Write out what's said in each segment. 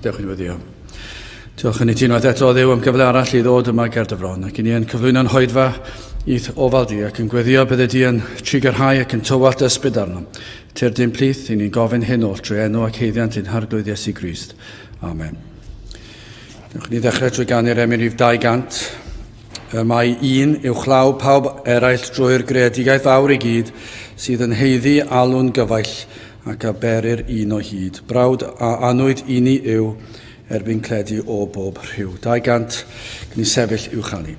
Diolch yn fawr. Diolch yn ei tînod eto o Dduw am gyfle arall i ddod yma ger dy fron, ac i ni yn cyflwyno'n hoedfa i'th ofal di, ac yn gweddio bydde di yn trigarhau ac yn tywallt ysbryd arno. Tyr dim plith, i ni'n gofyn hyn oll trwy enw ac heiddiant i'n harglwydd Iesu Grist. Amen. Diolch ni ddechrau trwy ganu'r Emyr 200. Mae un uwchlaw pawb eraill drwy'r greadigaeth fawr i gyd sydd yn heiddi alw'n gyfaill ac a berir un o hyd. Brawd a anwyd un i yw erbyn cledu o bob rhyw. 200 ni sefyll uwchani.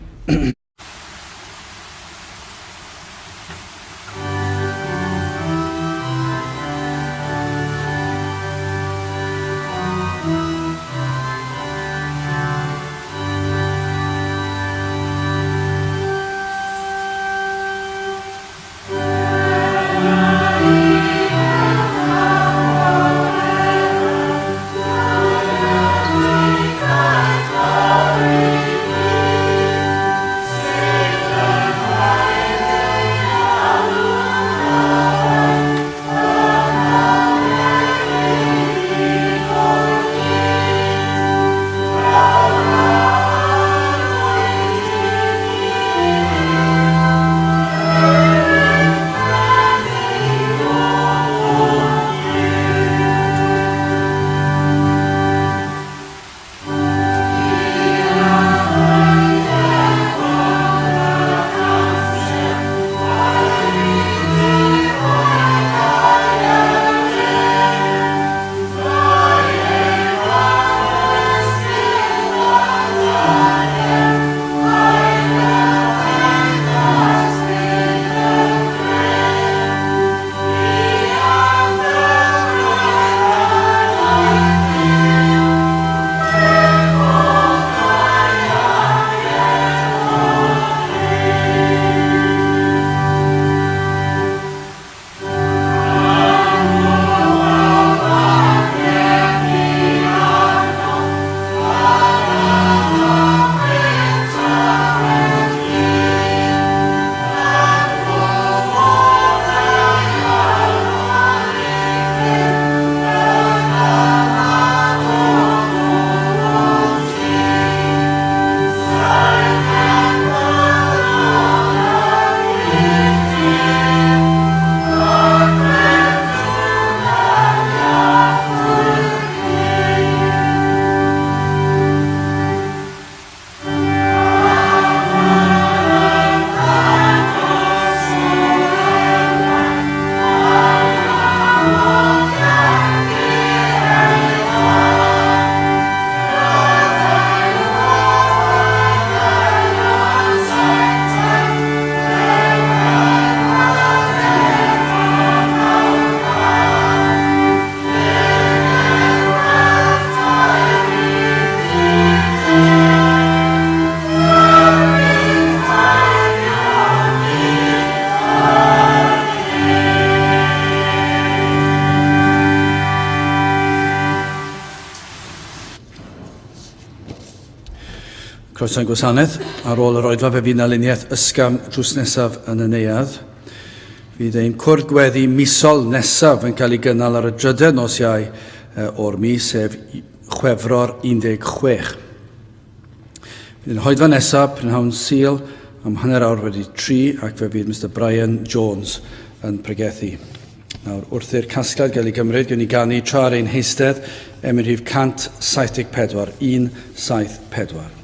Croeso'n gwasanaeth ar ôl yr oedfa fe fydd na luniaeth ysgafn drws nesaf yn y neuadd. Fydd ein cwrdd gweddi misol nesaf yn cael ei gynnal ar y dryden nos Iau o'r mis, sef Chwefror 16. Fydd yn hoedfa nesaf prynhawn Sul am hanner awr wedi 3 ac fe fydd Mr Brian Jones yn pregethu. Nawr, wrth i'r casgliad gael ei gymryd, gen i ganu tra'r ein heistedd Emyr 174, 174.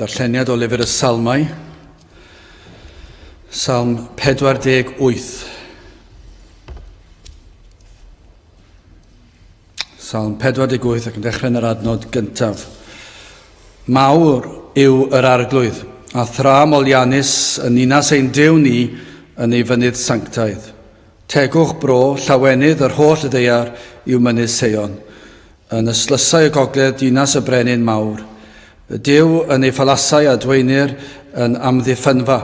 darlleniad o lyfr y Salmau, Salm 48. Salm 48 ac yn dechrau yn yr adnod gyntaf. Mawr yw yr arglwydd, a thra molianus yn ninas ein Duw ni yn ei fynydd sanctaidd. Tegwch bro, llawenydd yr holl y ddaear yw mynydd Seion. Yn yslysau y gogledd dinas y brenin mawr. Y Duw yn ei phalasau a dweinir yn amddiffynfa.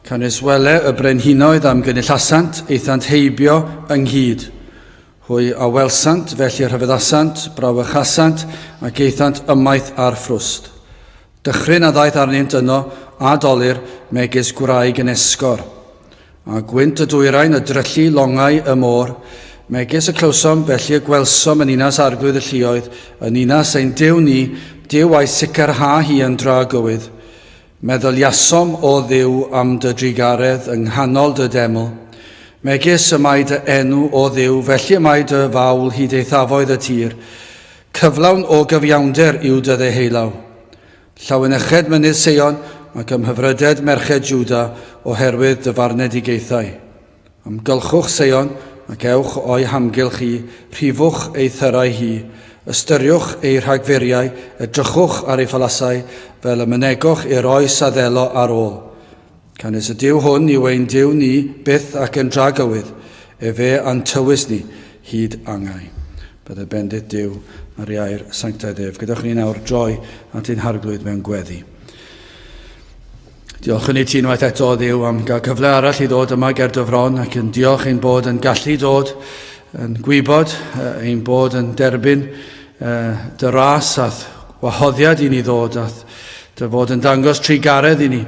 Can iswele y brenhinoedd am gynullasant, eithant heibio ynghyd. Hwy a welsant, felly rhyfeddasant, brawychasant, ac eithant ymaith ar ffrwst. Dychryn a ddaeth arnynt yno, a dolir, megis gwraig yn esgor. A gwynt y dwyrain y dryllu longau y môr, megis y clywsom, felly y gwelsom yn unas arglwydd y lluoedd, yn unas ein Duw ni, Duw a'i sicrha hi yn dra gywydd. Meddyliasom o Dduw am dy drigaredd yng nghanol dy deml. Megis y mae dy enw o Dduw, felly y mae dy fawl hyd eithafoedd y tir. Cyflawn o gyfiawnder yw dy ddeheulaw. Llawyneched mynydd Seion ac ymhyfryded merched Jwda oherwydd dyfarnedigaethau. Amgylchwch Seion ac ewch o'i hamgylch hi, rhifwch ei thyrau hi, ystyriwch ei rhagfuriau, edrychwch ar ei phalasau, fel y mynegoch i'r oes a ddelo ar ôl. Canis y Duw hwn yw ein Duw ni byth ac yn dragywydd, fe antywys ni hyd angau. Bydde bendith Duw ar iair sanctaidd ef. Gydwch ni nawr droi at ein harglwydd mewn gweddi. Diolch yn ei ti unwaith eto o Dduw am gael cyfle arall i ddod yma ger dyfron ac yn diolch ein bod yn gallu dod yn gwybod, ein bod yn derbyn dy ras ath wahoddiad i ni ddod ath dy fod yn dangos trigaredd i ni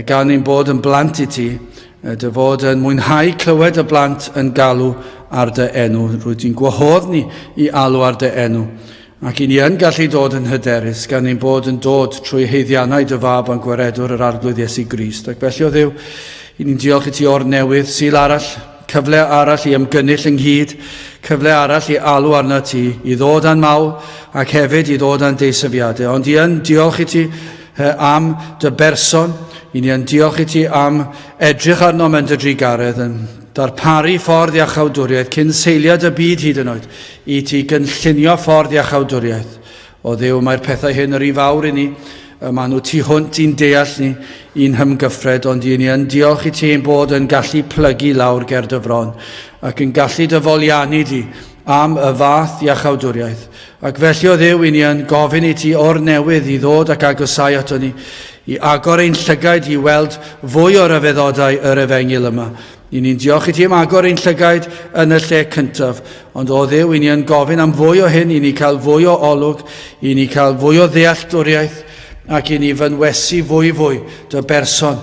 gan ein bod yn blant i ti, dy fod yn mwynhau clywed y blant yn galw ar dy enw. Rwy ti'n gwahodd ni i alw ar dy enw. Ac i ni yn gallu dod yn hyderus gan ein bod yn dod trwy heiddiannau dy fab yn gwaredwr yr arglwydd Iesu Grist. Ac felly o Dduw, i ni'n diolch i ti o'r newydd, syl arall, cyfle arall i ymgynnull ynghyd, cyfle arall i alw arna ti, i ddod â'n mawl ac hefyd i ddod â'n deisyfiadau. Ond i yn diolch i ti am dy berson, i ni yn diolch i ti am edrych arno mewn dy drigaredd yn darparu ffordd i achawdwriaeth cyn seiliad y byd hyd yn oed i ti gynllunio ffordd i achawdwriaeth. O Dduw, mae'r pethau hyn yr i fawr i ni, maen nhw tu hwnt i'n deall ni, i'n hymgyffred, ond i ni yn diolch i ti ein bod yn gallu plygu lawr ger dyfron ac yn gallu dyfoliannu di am y fath i achawdwriaeth. Ac felly o Dduw, i ni yn gofyn i ti o'r newydd i ddod ac agosau ato ni, i agor ein llygaid i weld fwy o ryfeddodau yr efengil yma. I ni'n diolch i ti am agor ein llygaid yn y lle cyntaf, ond o Dduw, i ni yn gofyn am fwy o hyn, i ni cael fwy o olwg, i ni cael fwy o ddealltwriaeth, ac i ni fynwesu fwy dy berson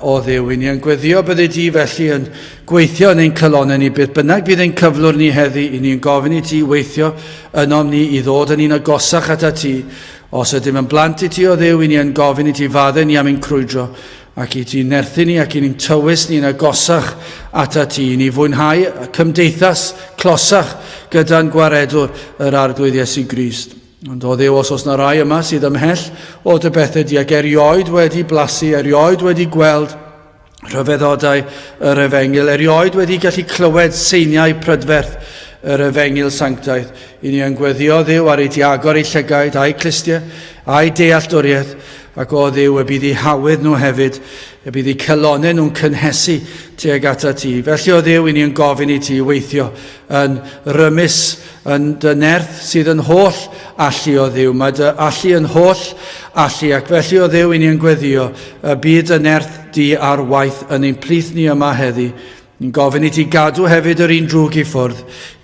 o Dduw. I ni yn gweddio bydde di felly yn gweithio yn ein cylonau ni, beth bynnag bydd ein cyflwr ni heddi, i ni'n gofyn i ti weithio ynom ni i ddod yn un agosach ata ti. Os ydym yn blant i ti o Dduw, i ni yn gofyn i ti fadde ni am ein crwydro, ac i ti nerthu ni ac i ni'n tywys ni'n agosach ata ti, i ni fwynhau y cymdeithas closach gyda'n gwaredwr yr arglwydd Iesu Grist. Ond o Dduw, os na rai yma sydd ymhell o dy bethau di, ac erioed wedi blasu, erioed wedi gweld rhyfeddodau yr efengil, erioed wedi gallu clywed seiniau prydferth yr efengil sanctaidd, i ni yn gweddio Dduw ar ei ti agor ei llygaid a'i clistiau, a'i dealltwriaeth, ac o Dduw y bydd eu hawyd nhw hefyd, y bydd eu cylonau nhw'n cynhesu tuag ata ti. Felly o Dduw, i ni yn gofyn i ti weithio yn rymus, yn dy nerth sydd yn holl allu o Dduw. Mae dy allu yn holl allu, ac felly o Dduw, i ni yn gweddio y bydd y nerth di ar waith yn ein plith ni yma heddi. Ni'n gofyn i ti gadw hefyd yr un drwg i ffwrdd.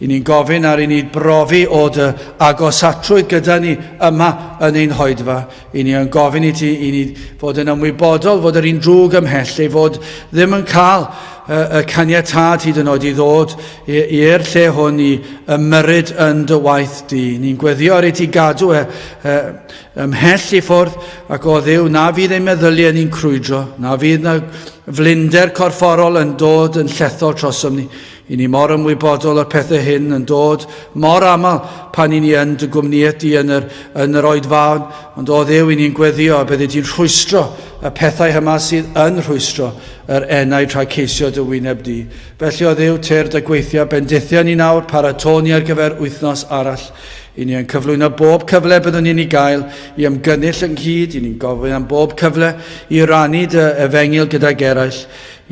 I ni'n gofyn ar i ni brofi o dy agosatrwydd gyda ni yma yn ein hoedfa. I ni yn gofyn i ti i ni fod yn ymwybodol fod yr un drwg ymhell, ei fod ddim yn cael y caniatad hyd yn oed i ddod i'r lle hwn i ymyrryd yn dy waith di. Ni'n gweddio ar ei ti gadw ymhell i ffwrdd, ac o Dduw, na fydd ei meddyliau ni'n crwydro, na fydd na flinder corfforol yn dod yn llethol trosom ni. I ni mor ymwybodol o'r pethau hyn yn dod mor aml pan i ni yn dy gwmniad di yn yr oed fawn, ond o Dduw i ni'n gweddio a bydde di'n rhwystro y pethau yma sydd yn rhwystro yr enau tra'i ceisio dy wyneb di. Felly o Dduw, ter dy gweithio, bendithio ni nawr, paratoni ar gyfer wythnos arall. I ni yn cyflwyno bob cyfle byddwn ni'n ei gael i ymgynnull ynghyd. I ni'n gofyn am bob cyfle i rannu dy efengil gyda'r eraill.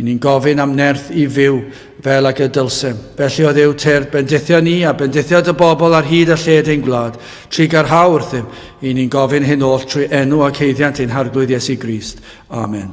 I ni'n gofyn am nerth i fyw fel ac y dylsem. Felly o Dduw, ter bendithio ni a bendithio dy bobl ar hyd a lled ein gwlad, tri garhaw wrthym. I ni'n gofyn hyn oll trwy enw ac heiddiant ein harglwydd Iesu Grist. Amen.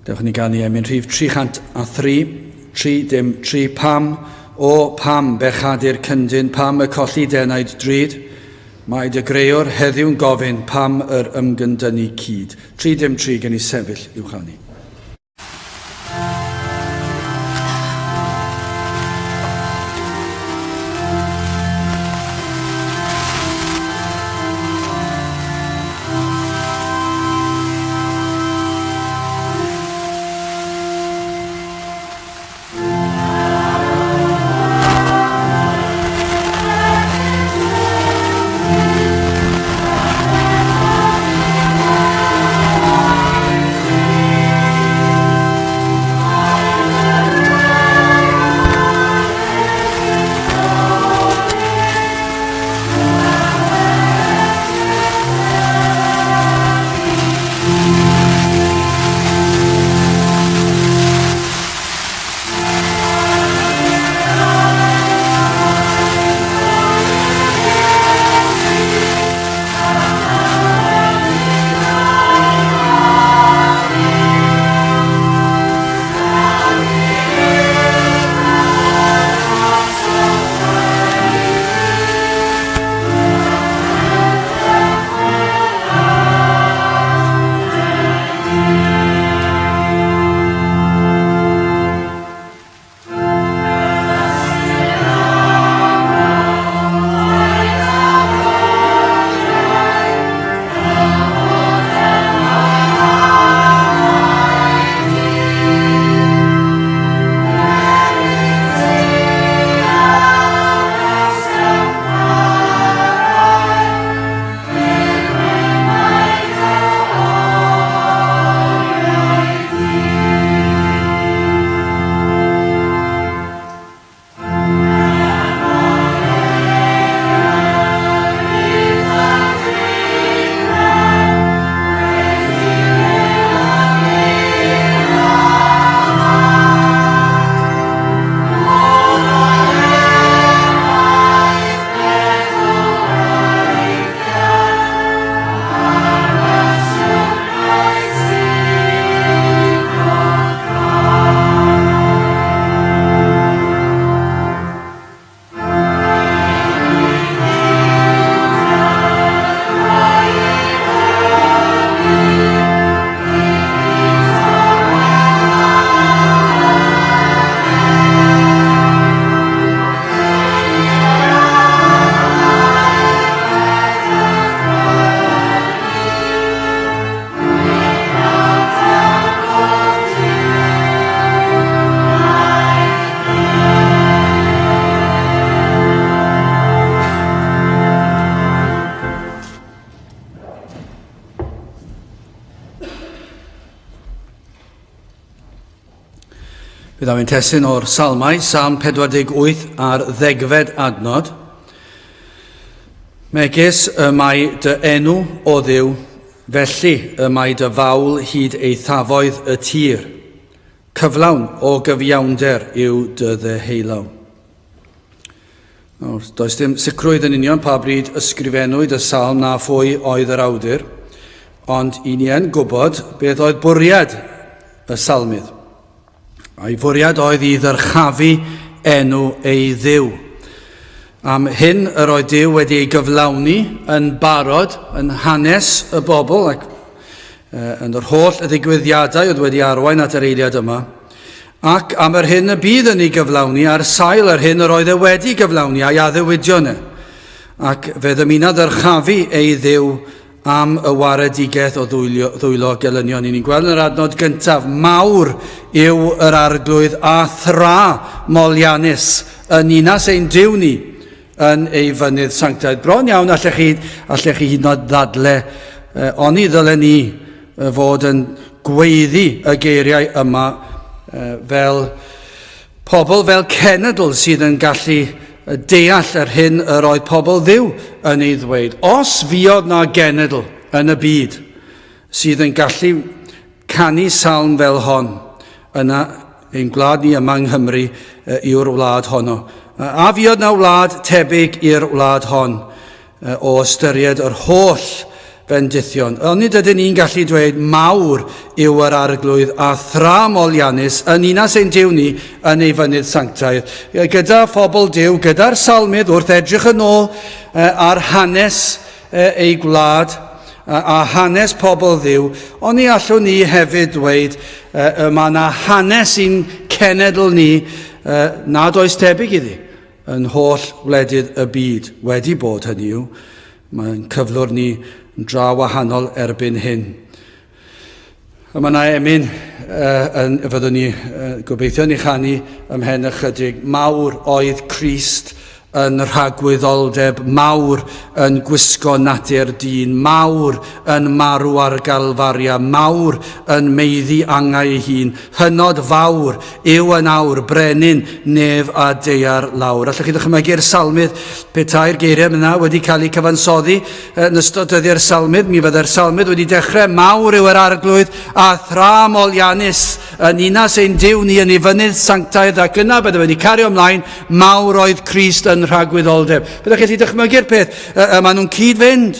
Dewch ni ganu emyn rhif 303, 3 pam, o pam bechadur cyndyn, pam y colli denaid drud. Mae dy greor heddiw'n gofyn pam yr ymgyndynu cyd. 3 gen i sefyll i'w chanu. Bydd am ein testyn o'r salmau, Psalm 48 ar 10fed adnod. Megis y mae dy enw o Dduw, felly y mae dy fawl hyd ei thafoedd y tir. Cyflawn o gyfiawnder yw dy ddeheulaw. Does dim sicrwydd yn union pa bryd ysgrifennwyd y salm na phwy oedd yr awdur, ond i ni yn gwybod beth oedd bwriad y salmydd. A'i fwriad oedd i ddyrchafu enw ei Dduw. Am hyn yr oedd Duw wedi ei gyflawni yn barod yn hanes y bobl ac yn yr holl y ddigwyddiadau oedd wedi arwain at yr eiliad yma, ac am yr hyn y bydd yn ei gyflawni ar sail yr hyn yr oedd e wedi gyflawni a'i addewidion e, ac fe ddymuno ddyrchafu ei Dduw am y waredigaeth o ddwylo gelynion. Ni'n gweld yn yr adnod gyntaf, mawr yw yr arglwydd a thra molianus yn unas ein Duw ni yn ei fynydd sanctaidd. Bron iawn allech chi hyd yn oed ddadle, oni ddylen ni fod yn gweiddi y geiriau yma fel pobl fel cenedl sydd yn gallu deall yr hyn yr oedd pobl Dduw yn ei ddweud. Os fiodd na genedl yn y byd sydd yn gallu canu salm fel hon, yna ein gwlad ni yma yng Nghymru yw'r wlad honno. A fiodd na wlad tebyg i'r wlad hon o ystyried yr holl bendithion. Nid ydyn ni'n gallu dweud mawr yw yr arglwydd a thra molianus yn unas ein Duw ni yn ei fynydd sanctaidd. Gyda phobl Duw, gyda'r salmydd wrth edrych yn ôl ar hanes ei gwlad a hanes pobl Dduw, ond ni allwn ni hefyd dweud mae yna hanes i'n cenedl ni nad oes tebyg iddi yn holl wledydd y byd wedi bod hynny yw. Mae'n cyflwr ni yn dra wahanol erbyn hyn. Mae yna emyn fyddwn ni gobeithio ni chanu ymhen ychydig. Mawr oedd Crist yn rhagwyddoldeb, mawr yn gwisgo natur dyn, mawr yn marw ar galfaria, mawr yn meiddi angau ei hun, hynod fawr yw yn awr, brenin, nef a deiar lawr. Allwch chi ddychmygu'r salmydd, petai'r geiriau yna wedi cael eu cyfansoddi yn ystod dyddiau'r salmydd, mi fydda'r salmydd wedi dechrau, mawr yw yr arglwydd a thra molianus yn unas ein Duw ni yn ei fynydd sanctaidd, ac yna bydde wedi cario ymlaen, mawr oedd Crist yn rhagwyddoldeb. Byddwch chi dychmygu'r peth, maen nhw'n cyd-fynd.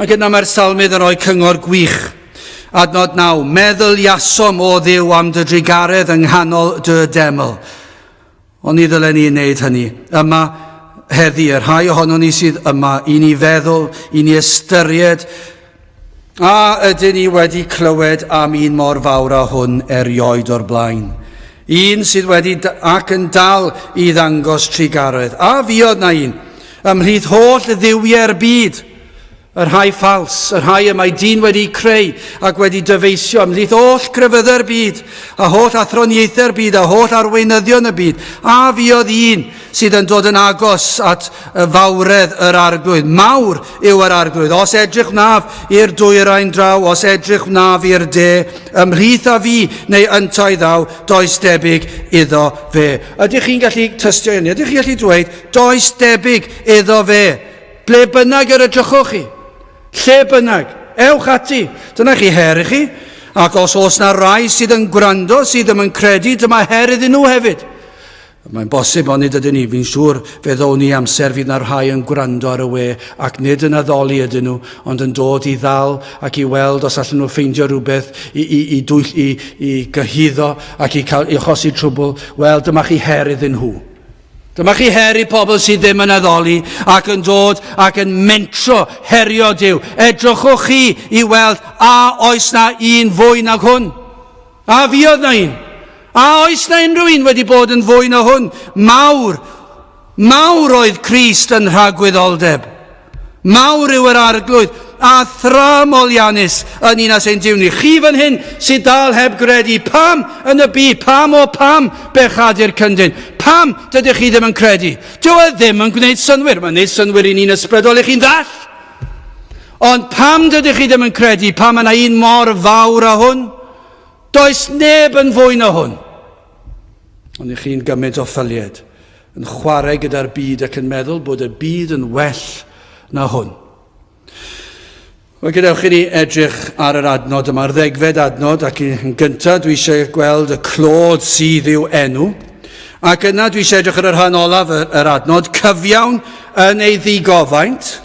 Ac yna mae'r salmydd yn rhoi cyngor gwych. Adnod 9, meddwl iasom o Dduw am dy drigaredd yng nghanol dy deml. Ond ni ddylen ni wneud hynny. Yma heddi, yr rhai ohono ni sydd yma, i ni feddwl, i ni ystyried, a ydyn ni wedi clywed am un mor fawr a hwn erioed o'r blaen. Un sydd wedi ac yn dal i ddangos trigaredd. A fiodd na un, ymhlith holl dduwie'r byd, yr rhai ffals, yr rhai y mae dyn wedi creu ac wedi dyfeisio, ymhlith holl grefyddau'r byd, a holl athroniaethau'r byd, a holl arweinyddion y byd. A fiodd un sydd yn dod yn agos at fawredd yr arglwydd. Mawr yw yr arglwydd. Os edrych naf i'r dwyrain draw, os edrych naf i'r de, ymhlith a fi neu yntau ddaw, does debyg iddo fe. Ydych chi'n gallu tystio hynny? Ydych chi'n gallu dweud, does debyg iddo fe? Ble bynnag yr edrychwch chi? Lle bynnag? Ewch ati. Dyna chi her i chi. Ac os oes na rai sydd yn gwrando, sydd ddim yn credu, dyma her iddyn nhw hefyd. Mae'n bosib ond nid ydyn ni, fi'n siŵr fe ddown ni amser fydd na rhai yn gwrando ar y we ac nid yn addoli ydyn nhw, ond yn dod i ddal ac i weld os allan nhw ffeindio rhywbeth i gyhyddo ac i achosi trwbl. Wel, dyma chi her iddyn nhw. Dyma chi her i pobl sydd ddim yn addoli ac yn dod ac yn mentro herio Duw. Edrychwch chi i weld a oes na un fwy nag hwn. A fiodd na un. A oes na unrhyw un wedi bod yn fwy na hwn. Mawr oedd Crist yn rhagwyddoldeb. Mawr yw yr arglwydd a thra molianus yn unas ein Duw ni. Chi fan hyn sydd dal heb gredu. Pam yn y byd? Pam o pam bechadu'r cyndyn? Pam dydych chi ddim yn credu? Dyw e ddim yn gwneud synwyr. Mae'n gwneud synwyr i ni'n ysbrydol i chi'n ddall. Ond pam dydych chi ddim yn credu? Pam yna un mor fawr a hwn? Does neb yn fwy na hwn. Ond i chi'n gymaint o ffylied yn chwarae gyda'r byd ac yn meddwl bod y byd yn well na hwn. Wel, gadewch i ni edrych ar yr adnod yma'r 10fed adnod, ac yn gyntaf dwi eisiau gweld y clod sydd i'w enw. Ac yna dwi eisiau edrych ar yr rhan olaf yr adnod, cyfiawn yn ei ddigofaint,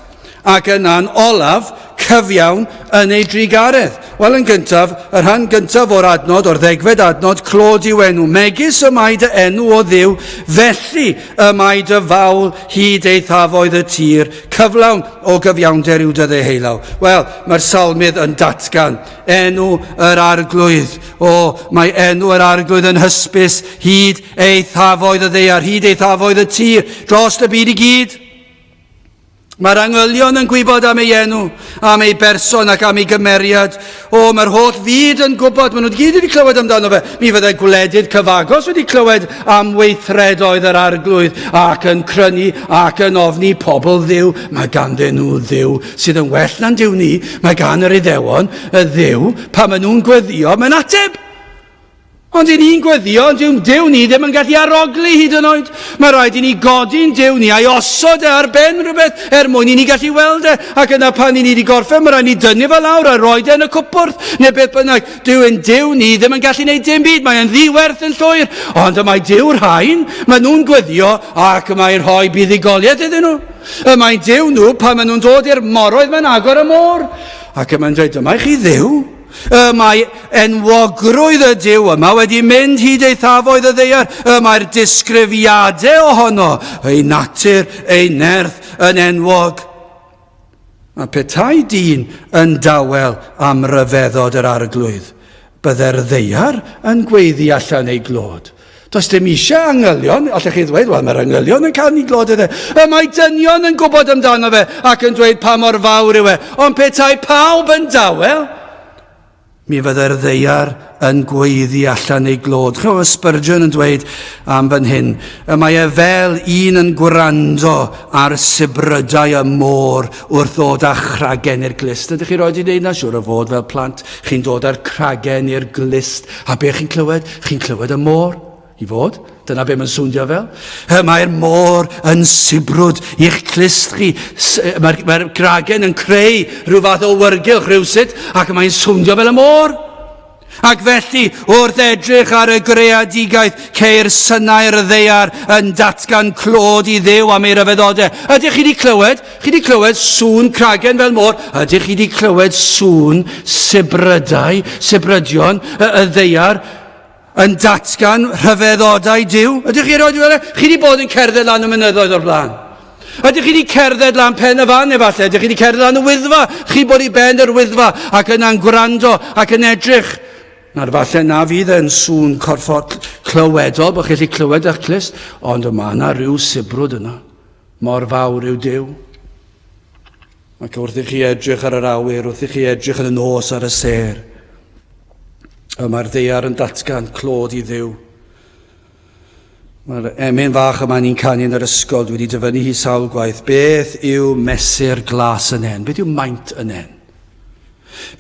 ac yna'n olaf, cyfiawn yn ei drigaredd. Wel, yn gyntaf, yr rhan gyntaf o'r adnod, o'r 10fed adnod, clod i'w enw. Megis y mae dy enw o Dduw, felly y mae dy fawl hyd ei thafoedd y tir, cyflawn o gyfiawnder yw dy ddeheulaw. Wel, mae'r salmydd yn datgan enw yr arglwydd. Mae enw yr arglwydd yn hysbys hyd ei thafoedd y ddeiar, hyd ei thafoedd y tir, dros y byd i gyd. Mae'r angylion yn gwybod am ei enw, am ei berson ac am ei gymeriad. Mae'r holl fyd yn gwybod, maen nhw gyd wedi clywed amdano fe. Mi fyddai gwledydd cyfagos wedi clywed am weithredoedd yr arglwydd ac yn crynu ac yn ofni pobl Dduw. Mae ganddyn nhw Dduw sydd yn well na'n Duw ni. Mae gan yr Iddewon y Dduw, pan maen nhw'n gweddio, mae'n ateb. Ond i ni'n gweddio, ond Duw ni ddim yn gallu arogli hyd yn oed. Mae rhaid i ni godi'n Duw ni a'i osod ar ben rhywbeth mwyn i ni gallu weld e. Ac yna pan i ni wedi gorffen, mae rhaid ni dynnu fe lawr a roed yn y cwpwrdd. Neu beth bynnag, Duw ni ddim yn gallu gwneud dim byd. Mae'n ddiwerth yn llwyr. Ond mae Duw'r rhain, mae nhw'n gweddio ac mae'n rhoi buddigoliaeth iddyn nhw. Mae'n Duw nhw pan maen nhw'n dod i'r moroedd mae'n agor y môr. Ac mae'n dweud, yma i chi Dduw. Mae enwogrwydd y Duw yma wedi mynd hyd ei thafoedd y ddeiar. Mae'r disgrifiadau ohono, ei natur, ei nerth yn enwog. A petai dyn yn dawel am ryfeddod yr arglwydd, byddai'r ddeiar yn gweiddi allan ei glod. Does dim eisiau angylion, allech chi ddweud, wel mae'r angylion yn cael ei glod iddo. Mae dynion yn gwybod amdano fe ac yn dweud pa mor fawr yw e. Ond petai pawb yn dawel, mi fyddai'r ddeiar yn gweiddi allan ei glod. Chyw, Spurgeon yn dweud am fan hyn, mae e fel un yn gwrando ar sibrydau y môr wrth ddod â chragen i'r glist. Ydych chi roed i wneud na siŵr o fod fel plant? Chi'n dod â'r cragen i'r glist. A be chi'n clywed? Chi'n clywed y môr. I fod. Dyna be mae'n swndio fel. Mae'r môr yn sibrwd i'ch clust chi. Mae'r cragen yn creu rhyw fath o wyrgylch rhywsut ac mae'n swndio fel y môr. Ac felly, wrth edrych ar y greadigaeth, ceir synau'r ddeiar yn datgan clod i Dduw am ei ryfeddodau. Ydych chi wedi clywed? Chi wedi clywed sŵn cragen fel môr? Ydych chi wedi clywed sŵn sibryddion y ddeiar yn datgan rhyfeddodau Duw? Ydych chi roed i weld? Chi wedi bod yn cerdded lan y mynyddoedd o'r blaen? Ydych chi wedi cerdded lan Pen y Fan efallai? Ydych chi wedi cerdded lan y Wyddfa? Chi bod i ben yr Wyddfa ac yna'n gwrando ac yn edrych? Na'r falle na fydd yn sŵn corffod clywedol, bod chi'n clywed eich clust, ond yma yna rhyw sibrwd yna. Mor fawr yw Duw. Ac wrth i chi edrych ar yr awyr, wrth i chi edrych yn y nos ar y ser, mae'r ddeiar yn datgan clod i Dduw. Mae'r emyn fach yma ni'n canu yn yr ysgol, dwi wedi dyfynnu hi sawl gwaith. Beth yw mesur glas yn en? Beth yw maint yn en?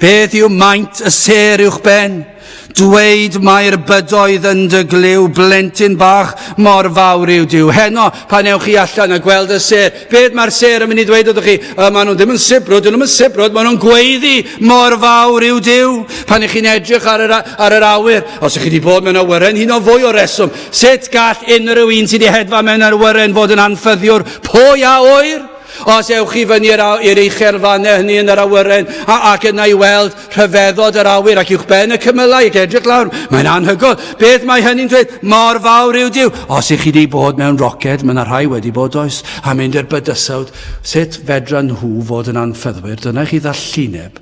Beth yw maint y ser uwch ben? Dweud mae'r bydoedd yn dy gliw, blentyn bach mor fawr yw Duw. Heno, pan ewch chi allan a gweld y ser, beth mae'r ser yn mynd i dweud ydych chi? Maen nhw ddim yn sibrwd, maen nhw'n gweiddi mor fawr yw Duw. Pan ych chi'n edrych ar yr awyr, os ych chi wedi bod mewn awyren, hyn o fwy o reswm, sut gall unrhyw un sydd wedi hedfa mewn awyren fod yn anffyddiwr? Pwy a oer? Os ewch chi fyny i'r uchelfannau hynny yn yr awyren ac yna i weld rhyfeddod yr awyr ac uwch ben y cymylau ac edrych lawr, mae'n anhygoel. Beth mae hynny'n dweud? Mor fawr yw Duw. Os ych chi wedi bod mewn roced, mae yna rhai wedi bod oes, a mynd i'r bydysawd, sut fedran nhw fod yn anffyddwyr? Dyna chi ddallineb.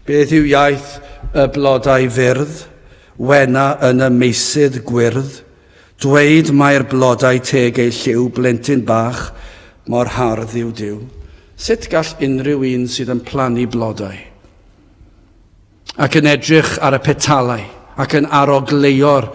Beth yw iaith y blodau fyrdd, wena yn y meysydd gwyrdd? Dweud mae'r blodau teg ei lliw, blentyn bach, mor hardd yw Duw. Sut gall unrhyw un sydd yn plannu blodau ac yn edrych ar y petalau ac yn arogleio'r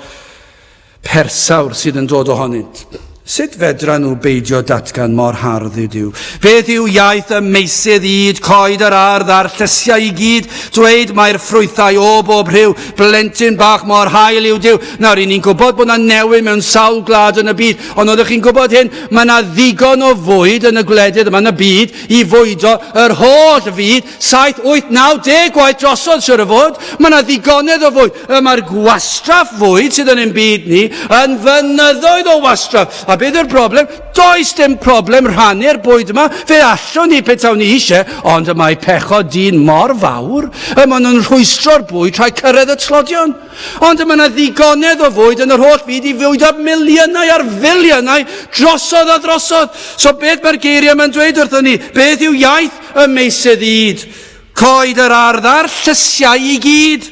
persawr sydd yn dod ohonynt, Sut fedra nhw beidio datgan mor hardd yw Duw? Beth yw iaith y meisydd id, coed yr ardd a'r llysiau I gyd, dweud mae'r ffrwythau o bob rhyw, blentyn bach mor hael yw Duw. Nawr, ni'n gwybod bod yna newid mewn sawl gwlad yn y byd, ond oeddech chi'n gwybod hyn, mae yna ddigon o fwyd yn y gwledydd yma yn y byd I fwydo yr holl fyd, 7, 8, 9, 10 gwaith drosodd siwr o fod. Mae yna ddigonedd o fwyd. Mae'r gwastraff fwyd sydd yn ein byd ni yn fynyddoedd o wastraff. A beth yw'r broblem? Does dim problem rhannu'r bwyd yma. Fe allwn ni petawn ni eisiau, ond mae pechod dyn mor fawr. Maen nhw'n rhwystro'r bwyd rhaid cyrraedd y tlodion. Ond mae yna ddigonedd o fwyd yn yr holl byd I fwydo miliynau ar filiynau drosodd a drosodd. So beth mae'r geiriau yma'n dweud wrthon ni? Beth yw iaith y meisydd id? Coed yr ardd a'r llysiau I gyd.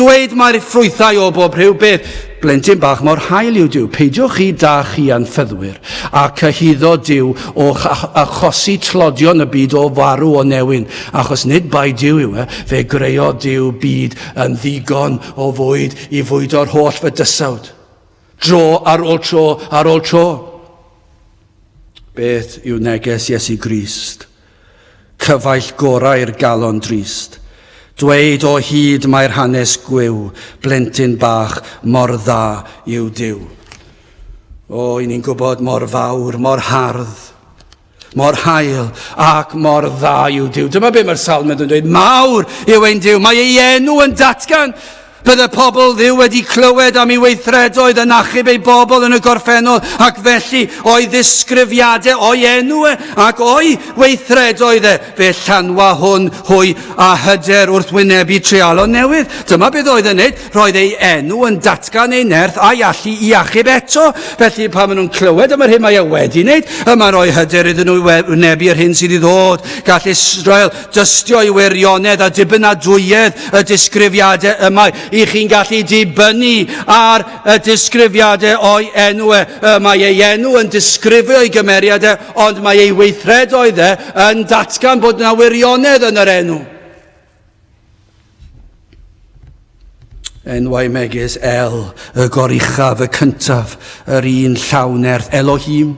Dweud mae'r ffrwythau o bob rhyw. Beth? Blentyn bach mor hael yw Duw. Peidiwch chi da chi anffyddwyr a cyhyddo Duw o achosi tlodion y byd o farw o newyn. Achos nid bai Duw yw fe greo Duw byd yn ddigon o fwyd I fwydo'r holl fydysawd. Dro ar ôl tro ar ôl tro. Beth yw neges Iesu Grist? Cyfaill gorau'r galon drist. Dweud o hyd mae'r hanes gwyw, blentyn bach mor dda yw Duw. O, ni'n gwybod mor fawr, mor hardd, mor hael ac mor dda yw Duw. Dyma be mae'r salmod yn dweud, mawr yw ein Duw, mae ei enw yn datgan. Bydde pobl Dduw wedi clywed am ei weithredoedd yn achub ei bobl yn y gorffennol ac felly o'i ddisgrifiadau o'i enw ac o'i weithredoedd fe llanwa hwn hwy a hyder wrth wynebu treialon newydd. Dyma beth oedd yn neud, roedd ei enw yn datgan ei nerth a allu I achub eto. Felly pan maen nhw'n clywed am yr hyn mae wedi wneud, yma roi hyder iddyn nhw wynebu'r hyn sydd I ddod. Gall Israel dystio I wirionedd a dibynadwyedd y disgrifiadau yma I chi'n gallu dibynnu ar y disgrifiadau o'i enw. Mae ei enw yn disgrifio ei gymeriadau, ond mae ei weithredoedd yn datgan bod yna wirionedd yn yr enw. Enwau megis El, y goruchaf, y cyntaf, yr un llawnerth, Elohim.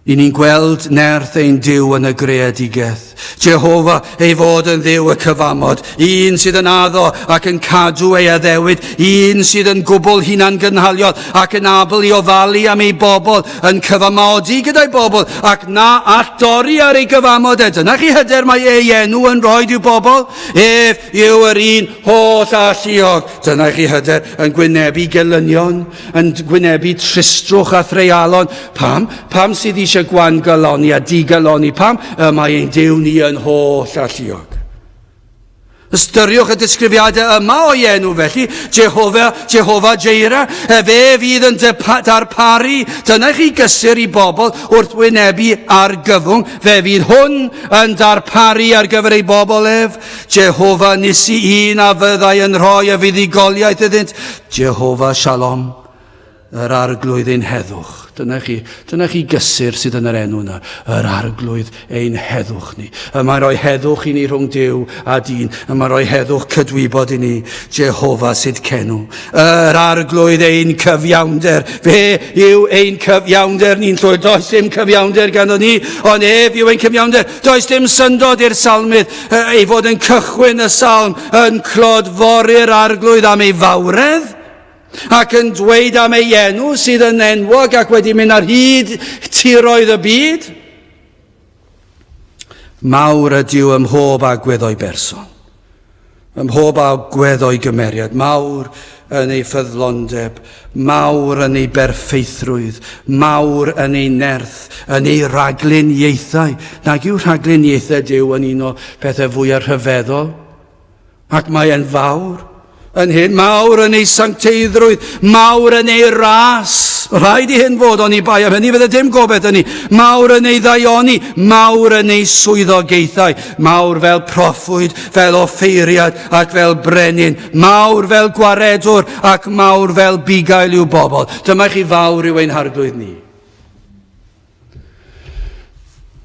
I ni'n gweld nerth ein Duw yn y greadigaeth. Jehova ei fod yn Dduw y cyfamod, un sydd yn addo ac yn cadw ei addewid, un sydd yn gwbl hunan gynhaliol ac yn abl I ofalu am ei bobl, yn cyfamodi gyda'i bobl ac na alltdori ar ei gyfamod. Dyna chi hyder mae ei enw yn roed i'w bobl? Ef yw yr un holl a lluog. Dyna chi hyder yn gwynebu gelynion, yn gwynebu tristrwch a threialon. Pam sydd eisiau gwan galoni a digaloni? Pam? Mae ein Duw ni yn holl a lluog. Ystyriwch y disgrifiadau yma o'i enw felly, Jehova Jireh, fe fydd yn darparu. Dyna chi gysur I bobl wrth wynebu ar gyfwng, fe fydd hwn yn darparu ar gyfer ei bobl ef. Jehova Nisi, un a fyddai yn rhoi y fuddugoliaeth iddynt. Jehova Shalom, yr arglwydd ein heddwch. Dyna chi gysur sydd yn yr enw yna, yr arglwydd ein heddwch ni. Mae'n rhoi heddwch I ni rhwng Duw a dyn. Mae'n rhoi heddwch cydwybod I ni. Jehova sydd cenw. Yr arglwydd ein cyfiawnder. Fe yw ein cyfiawnder ni'n llwyd. Does dim cyfiawnder ganddo ni, ond ef yw ein cyfiawnder. Does dim syndod i'r salmydd ei fod yn cychwyn y salm yn clodfori'r arglwydd am ei fawredd ac yn dweud am ei enw sydd yn enwog ac wedi mynd ar hyd tiroedd y byd. Mawr ydyw ym mhob agwedd o'i berson, ym mhob agwedd o'i gymeriad. Mawr yn ei ffyddlondeb, mawr yn ei berffeithrwydd, mawr yn ei nerth, yn ei ragluniaethau. Nag yw ragluniaethau Duw yn un o pethau fwyaf rhyfeddol, ac mae e'n fawr. Yn hyn, mawr yn ei sancteiddrwydd, mawr yn ei ras. Rhaid I hyn fod o'n I bai am hynny, fydde dim gobeith yn ni. Mawr yn ei ddaioni, mawr yn ei swyddogaethau, mawr fel proffwyd, fel offeiriad ac fel brenin, mawr fel gwaredwr ac mawr fel bugail i'w bobl. Dyma chi fawr yw ein harglwydd ni.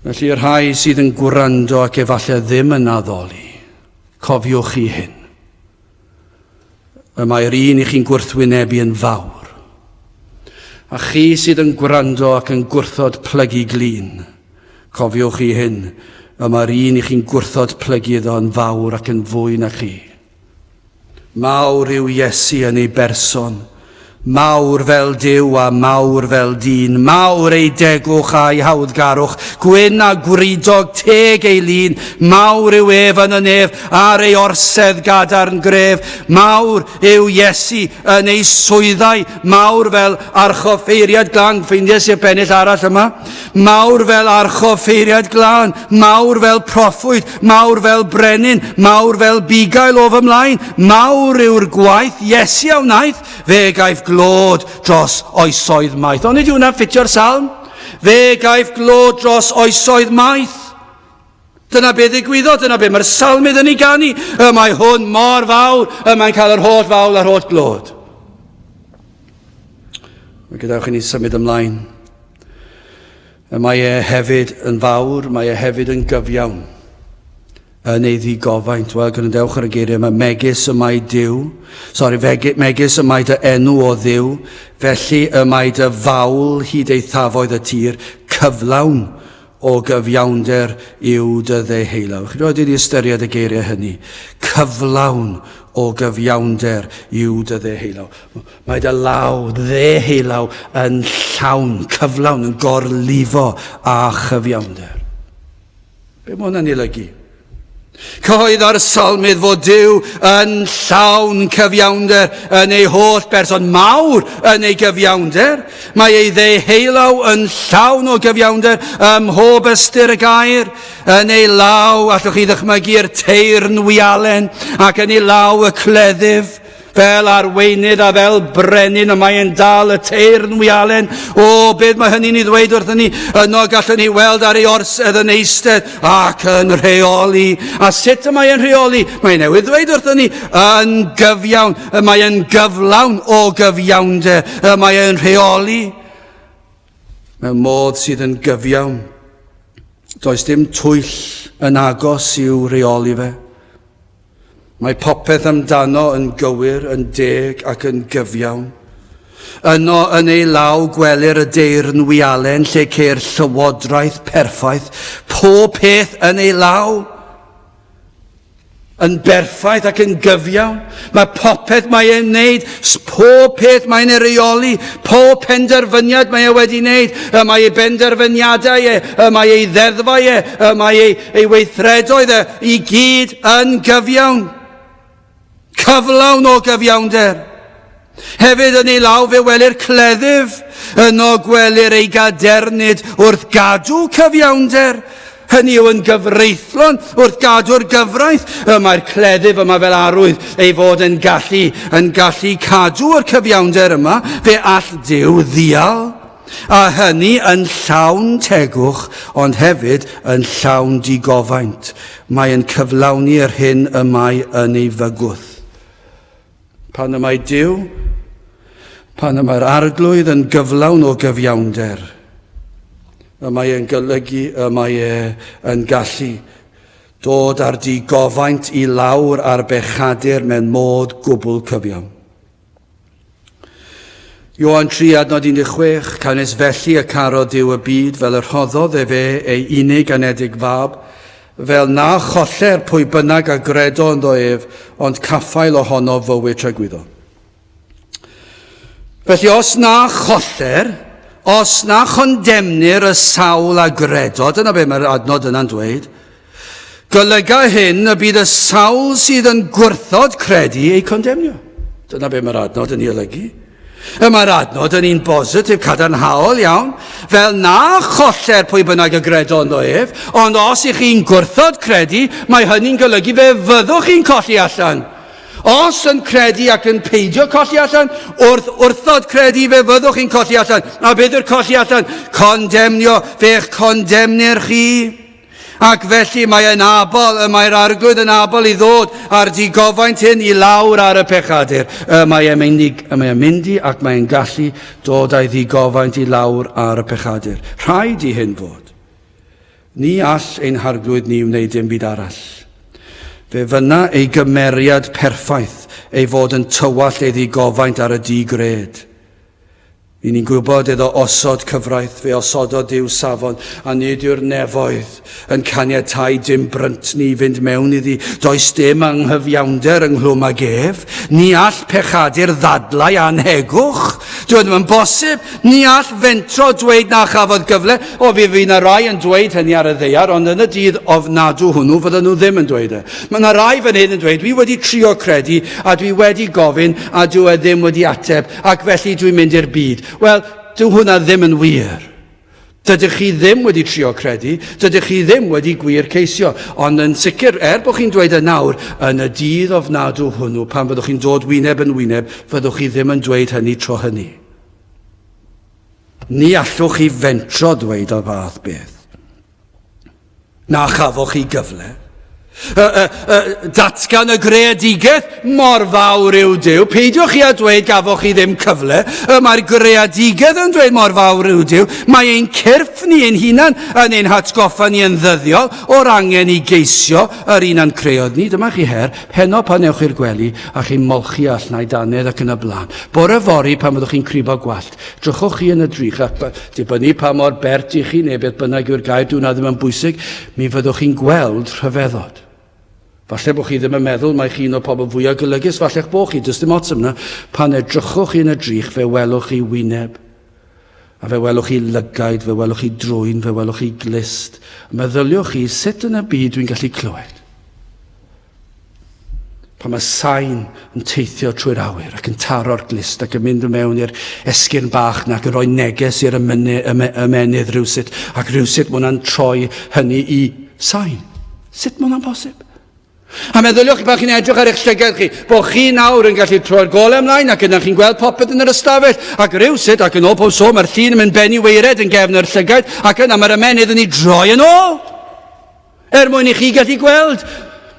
Felly rhai sydd yn gwrando ac efallai ddim yn addoli, cofiwch chi hyn. Mae'r un I chi'n gwrthwynebu yn fawr. A chi sydd yn gwrando ac yn gwrthod plygu glin, cofiwch chi hyn, y mae'r un i chi'n gwrthod plygu iddo yn fawr ac yn fwy na chi. Mawr yw Iesu yn ei berson, mawr fel Duw a mawr fel dyn, mawr ei degwch a'i hawddgarwch, gwyn a gwridog teg ei lun, mawr yw ef yn y nef ar ei orsedd gadarn gref, mawr yw Iesu yn ei swyddau, mawr fel archoffeiriad glân, ffeindies i'r pennill arall yma, mawr fel archoffeiriad glân, mawr fel proffwyd, mawr fel brenin, mawr fel bugail o fy mlaen, mawr yw'r gwaith Iesu a wnaeth, fe gaeth glod dros oesoedd maith. Ond nid yw hwnna'n ffitio'r salm? Fe gaeth glod dros oesoedd maith. Dyna be ddigwyddodd, dyna be mae'r salmydd yn ei ganu. Mae hwn mor fawr, mae'n cael yr holl fawl a'r holl glod. Gadewch i ni symud ymlaen. Mae e hefyd yn fawr, mae e hefyd yn gyfiawn. Yn ei ddigofaint. Wel, gwrandewch ar y geiriau yma, megis y mae Duw, megis y mae dy enw o Dduw, felly y mae dy fawl hyd ei thafoedd y tir, cyflawn o gyfiawnder yw dy ddeheulaw. Chi roed i ni ystyried y geiriau hynny. Cyflawn o gyfiawnder yw dy ddeheulaw. Mae dy law, ddeheulaw yn llawn, cyflawn, yn gorlifo a chyfiawnder. Be mae hwnna'n olygu? Coedd ar salmydd fod Duw yn llawn cyfiawnder yn ei holl berson, mawr yn ei gyfiawnder. Mae ei ddeheulaw yn llawn o gyfiawnder ym mhob ystyr y gair. Yn ei law, allwch chi ddychmygu'r teirn wialen ac yn ei law y cleddyf. Fel arweinydd a fel brenin, y mae e'n dal y teirn wialen. O, beth mae hynny'n ei ddweud wrthyn ni? Yno gallwn ni weld ar ei orsedd yn eistedd ac yn rheoli. A sut y mae e'n rheoli? Mae newydd ddweud wrthyn ni, yn gyfiawn, mae e'n gyflawn o gyfiawnder, mae e'n rheoli. Mewn modd sydd yn gyfiawn. Does dim twyll yn agos i'w rheoli fe. Mae popeth amdano yn gywir, yn deg ac yn gyfiawn. Yno yn ei law gwelir y deirn wialen lle ceir llywodraeth perffaith. Pob peth yn ei law yn berffaith ac yn gyfiawn. Mae popeth mae e'n wneud, pob peth mae'n ei reoli, pob penderfyniad mae e wedi wneud, mae ei benderfyniadau mae ei ddeddfau mae ei weithredoedd i gyd yn gyfiawn. Cyflawn o gyfiawnder. Hefyd yn ei law fe welir cleddyf, yno gwelir ei gadernid wrth gadw cyfiawnder. Hynny yw yn gyfreithlon wrth gadw'r gyfraith. Mae'r cleddyf yma fel arwydd ei fod yn gallu cadw'r cyfiawnder yma, fe all Duw ddial. A hynny yn llawn tegwch, ond hefyd yn llawn digofaint. Mae'n cyflawni'r hyn y mae yn ei fygwth. Pan y mae Duw, pan y mae'r arglwydd yn gyflawn o gyfiawnder, y mae e'n golygu, y mae e'n gallu dod ar digofaint i lawr ar bechadur mewn modd gwbl cyfiawn. Ioan 3:16, canes felly y caro Duw y byd fel yr rhoddodd fe ei unig anedig fab, fel na choller pwy bynnag a gredo ynddo ef, ond caffael ohono fywyd tragwyddo. Felly os na choller, os na chondemnir y sawl a gredo, dyna be mae'r adnod yna'n dweud, golyga hyn y bydd y sawl sydd yn gwrthod credu ei condemnio. Dyna be mae'r adnod yn ei olygu. Mae'r adnod yn un bositif cadarnhaol iawn, fel na choller pwy bynnag y gredo ynddo ef, ond os ych chi'n gwrthod credu, mae hynny'n golygu fe fyddwch chi'n colli allan. Os yn credu ac yn peidio colli allan, wrthod credu fe fyddwch chi'n colli allan. A beth yw'r colli allan? Condemnio, fe'ch condemnir chi. Ac felly mae'r arglwydd yn abol i ddod ar digofaint hyn i lawr ar y pechadur. Mae'n mynd i ac mae'n gallu dod â'i ddigofaint i lawr ar y pechadur. Rhaid i hyn fod. Ni all ein harglwydd ni wneud dim byd arall. Fe fyna ei gymeriad perffaith ei fod yn tywall ei ddigofaint ar y digred. I ni'n gwybod iddo osod cyfraith, fe osodod Duw safon, a nid yw'r nefoedd yn caniatáu dim brynt ni fynd mewn iddi. Does dim anghyfiawnder ynghlwm ag ef, ni all pechadur ddadlau anhegwch. Dwi'n ddim yn bosib, ni all fentro dweud na chafodd gyfle, o fi na rai yn dweud hynny ar y ddeiar, ond yn y dydd ofnadw hwnnw, fydden nhw ddim yn dweud e. Mae yna rai fan hyn yn dweud, dwi wedi trio credu, a dwi wedi gofyn, a dwi ddim wedi ateb, ac felly dwi'n mynd i'r byd. Wel, dyw hwnna ddim yn wir. Dydych chi ddim wedi trio credu, dydych chi ddim wedi gwir ceisio, ond yn sicr, bod chi'n dweud y nawr, yn y dydd ofnadw hwnnw, pan fyddwch chi'n dod wyneb yn wyneb, fyddwch chi ddim yn dweud hynny tro hynny. Ni allwch chi fentro dweud o fath beth. Na chafoch chi gyfle. Datgan y greadigaeth mor fawr yw Duw. Peidiwch chi a dweud gafoch chi ddim cyfle. Mae'r greadigaeth yn dweud mor fawr yw Duw. Mae ein cyrff ni ein hunan yn ein hatgoffa ni yn ddyddiol o'r angen i geisio yr un a'n creodd ni. Dyma chi her, heno pan ewch i'r gwely a chi'n molchi all na'i dannedd ac yn y blaen. Bore fori pan fyddwch chi'n cribo gwallt, drychwch chi yn y drych ac dibynnu pa mor bert i chi neu beth bynnag yw'r gair, dwi'n ddim yn bwysig, mi fyddwch chi'n gweld rhyfeddod. Falle bod chi ddim yn meddwl mae chi un o pobl fwyaf golygus, falle'ch bod chi, dys dim ots yna, pan edrychwch chi yn y drych, fe welwch chi wyneb, a fe welwch chi lygaid, fe welwch chi drwyn, fe welwch chi glist. Meddyliwch chi, sut yn y byd dwi'n gallu clywed? Pan mae sain yn teithio trwy'r awyr ac yn taro'r glist ac yn mynd mewn i'r esgyrn bach ac yn rhoi neges i'r ymenydd rhywsut, ac rhywsut mae hwnna'n troi hynny i sain. Sut mae hwnna'n bosib? A meddyliwch chi pan chi'n edrych ar eich llygad chi, bod chi nawr yn gallu troi'r gole ymlaen ac yna chi'n gweld popeth yn yr ystafell, ac rywsut ac yn ôl pob so mae'r llun yn mynd benni weired yn gefn yr llygad, ac yna mae'r ymenydd yn ei droi yn ôl. Mwyn i chi gallu gweld.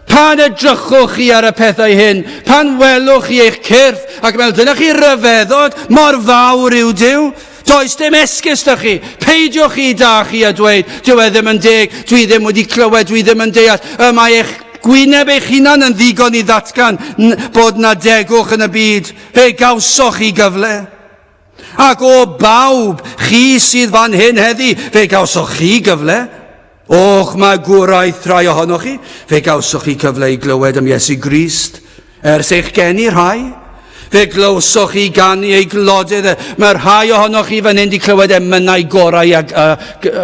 Pan edrychwch chi ar y pethau hyn, pan welwch chi eich cyrff, ac meddwl dyna chi ryfeddod mor fawr yw Duw. Does dim esgus da chi. Peidiwch chi da chi a dweud, dyw e ddim yn deg, dwi ddim wedi clywed, dwi ddim yn deall. Mae eich gwyneb eich hunan yn ddigon i ddatgan bod na degwch yn y byd. Fe gawsoch chi gyfle. Ac o bawb chi sydd fan hyn heddi, fe gawsoch chi gyfle. Och, mae gwraeth rhai ohonoch chi. Fe gawsoch chi cyfle i glywed am Iesu Grist ers eich geni rhai. Fe glywsoch chi ganu ei glodydd. Mae rhai ohonoch chi fan hyn di clywed emynau gorau a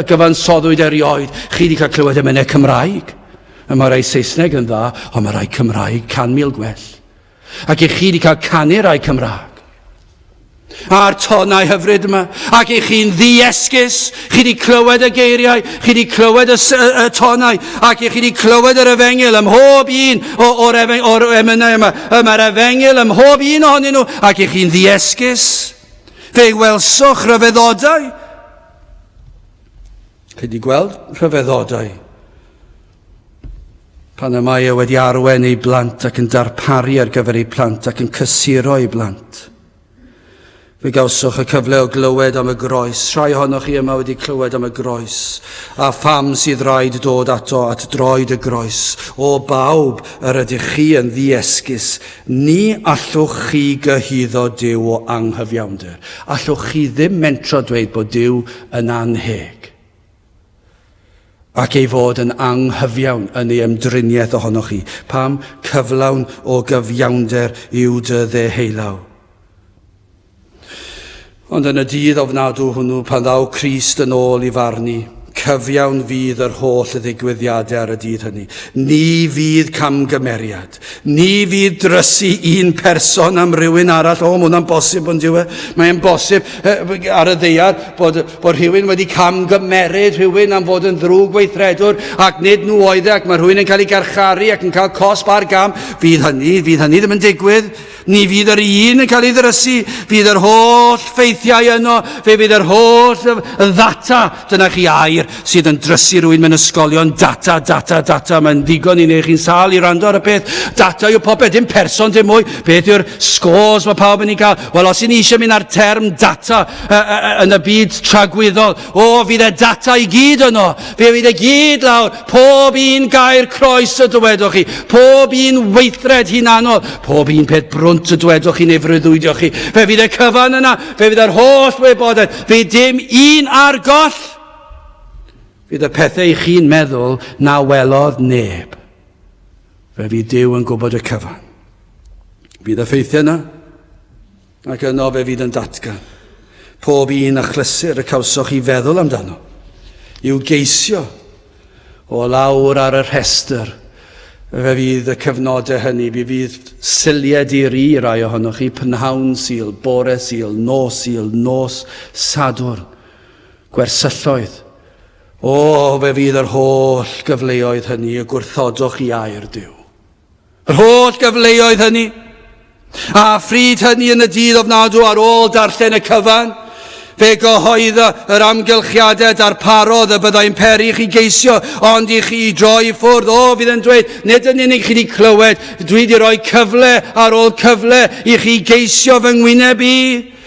gyfansoddwyd erioed. Chi di cael clywed emynau Cymraeg. Mae rai Saesneg yn dda, ond mae rai Cymraeg 100,000 gwell. Ac chi di cael canu rai Cymraeg. A'r tonau hyfryd yma. Ac chi'n ddiesgus, chi di clywed y geiriau, chi di clywed y tonau, ac chi di clywed yr efengil ym mhob un o'r emynau yma. Mae'r efengil ym mhob un ohonyn nhw, ac chi'n ddiesgus. Fe welswch rhyfeddodau. Chi di gweld rhyfeddodau. Pan y mae wedi arwen ei blant ac yn darparu ar gyfer ei plant ac yn cysuro ei blant. Fe gawswch y cyfle o glywed am y groes. Rhai ohonoch chi yma wedi clywed am y groes. A pham sydd rhaid dod ato at droed y groes. O bawb yr ydych chi yn ddiesgus. Ni allwch chi gyhuddo Duw o anghyfiawnder. Allwch chi ddim mentro dweud bod Duw yn anheg. Ac ei fod yn anghyfiawn yn ei ymdriniaeth ohonoch chi. Pam cyflawn o gyfiawnder yw dy ddeheulaw. Ond yn y dydd ofnadw hwnnw, pan ddaw Crist yn ôl i farnu, cyfiawn fydd yr holl ddigwyddiadau ar y dydd hynny. Ni fydd camgymeriad. Ni fydd drysu un person am rywun arall. O, mae hwnna'n bosib ond diwe. Mae'n bosib ar y ddeiar bod rhywun wedi camgymeryd rhywun am fod yn ddrwg weithredwr ac nid nhw oedd ac mae rhywun yn cael ei garcharu ac yn cael cosb ar gam. Fydd hynny ddim yn digwydd. Ni fydd yr un yn cael ei ddrysu. Fydd yr holl ffeithiau yno. Fe fydd yr holl ddata. Dyna chi air sydd yn drysu rhywun mewn ysgolion. Data. Mae'n ddigon i neu chi'n sal i rando ar y peth. Data yw popeth, dim person, dim mwy. Beth yw'r scores mae pawb yn ei gael? Wel, os i ni eisiau mynd ar term data yn y byd tragwyddol, fydd y data i gyd yno. Fe fydd y gyd lawr. Pob un gair croes y dywedwch chi. Pob un weithred hunanol. Pob un peth brwnt hwnt y dwedwch chi neu freuddwydio chi. Fe fydd y cyfan yna, fe fydd yr holl wybodaeth, fe dim un ar goll. Fydd y pethau i chi'n meddwl na welodd neb. Fe fydd Duw yn gwybod y cyfan. Fydd y ffeithiau yna, ac yno fe fydd yn datgan. Pob un achlysur y cawsoch chi feddwl amdano yw geisio o lawr ar y rhestr. Fe fydd y cyfnodau hynny, fe fydd syliad i'r rai ohonoch chi, prynhawn Sul, bore Sul, nos Sadwrn, gwersylloedd. Fe fydd yr holl gyfleoedd hynny y gwrthodwch i air Duw. Yr holl gyfleoedd hynny. A phryd hynny yn y dydd ofnadw ar ôl darllen y cyfan, fe gyhoedda yr amgylchiadau darparodd y byddai'n peri chi geisio, ond i chi droi i ffwrdd. Fydd yn dweud, nid yn unig chi wedi clywed, dwi wedi rhoi cyfle ar ôl cyfle i chi geisio fy ngwyneb i.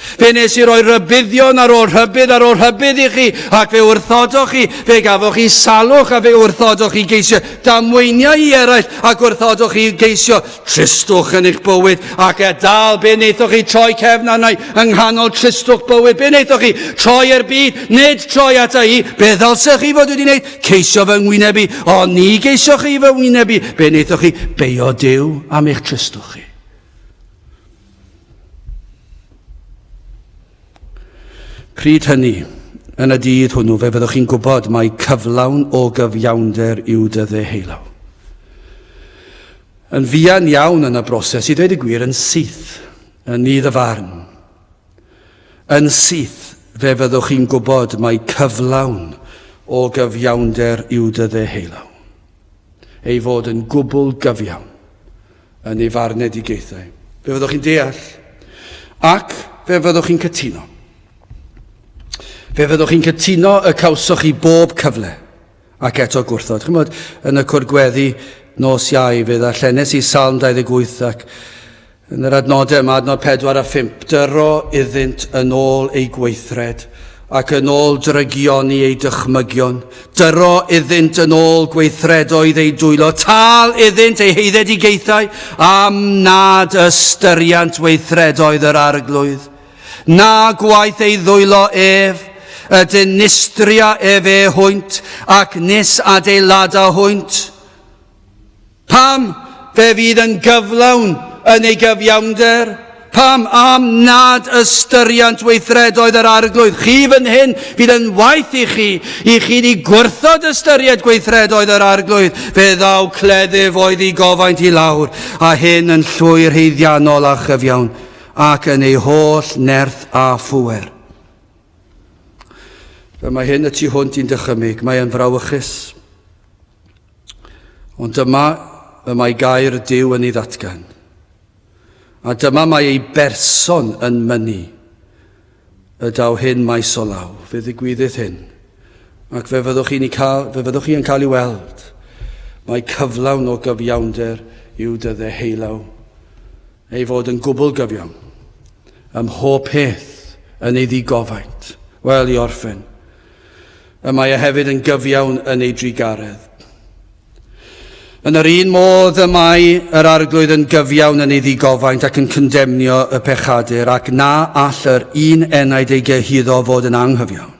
Fe nes i roi rybuddion ar ôl rhybydd i chi, ac fe wrthodoch chi, fe gafoch chi salwch, a fe wrthodoch chi geisio damweiniau i eraill, ac wrthodoch chi geisio tristwch yn eich bywyd, ac dal be wnaethoch chi troi cefnannau yng nghanol tristwch bywyd, be wnaethoch chi troi i'r byd, nid troi ata i, be ddylsech chi fod wedi wneud, ceisio fy ngwyneb i, ond ni geisioch chi fy ngwyneb i, be wnaethoch chi beio Duw am eich tristwch chi. Pryd hynny, yn y dydd hwnnw, fe fyddwch chi'n gwybod mai cyflawn o gyfiawnder yw dy ddeheulaw. Yn fuan iawn yn y broses, i ddweud y gwir, yn syth, yn ni ddyfarn. Yn syth, fe fyddwch chi'n gwybod mai cyflawn o gyfiawnder yw dy ddeheulaw. Ei fod yn gwbl gyfiawn yn ei farnedigaethau. Fe fyddwch chi'n deall, ac fe fyddwch chi'n cytuno. Fe fyddwch chi'n cytuno y cawsoch chi bob cyfle, ac eto gwrthod. Chymod, yn y cwrdd gweddi nos Iau, fe ddarllenes i Salm 28, ac yn yr adnodau yma, adnod 4 a 5, dyro iddynt yn ôl ei gweithred, ac yn ôl drygioni ei dychmygion. Dyro iddynt yn ôl gweithredoedd ei dwylo, tal iddynt ei heiddedigaethau, am nad ystyriant weithredoedd yr arglwydd. Na gwaith ei ddwylo ef, y dynistria ef e hwynt, ac nis adeilada hwynt. Pam fe fydd yn gyflawn yn ei gyfiawnder? Pam am nad ystyriant weithredoedd yr arglwydd? Chi fan hyn fydd yn waith i chi di gwrthod ystyried gweithredoedd yr arglwydd. Fe ddaw cleddyf oedd i gofaint i lawr, a hyn yn llwyr heiddiannol a chyfiawn, ac yn ei holl nerth a phŵer. Mae hyn y tu hwnt i'n dychymyg, mae yn frawychus. Ond dyma y mae gair Duw yn ei ddatgan. A dyma mae ei berson yn mynnu. Y daw hyn maes o law, fe ddigwyddydd hyn. Ac fe fyddwch chi yn cael ei weld. Mae cyflawn o gyfiawnder yw dy ddeheulaw. Ei fod yn gwbl gyfiawn. Ym mhob peth yn ei ddigofaint. Wel, i orffen. Y mae e hefyd yn gyfiawn yn ei drigaredd. Yn yr un modd y mae yr arglwydd yn gyfiawn yn ei ddigofaint ac yn condemnio y pechadur, ac na all yr un enaid ei gyhuddo fod yn anghyfiawn.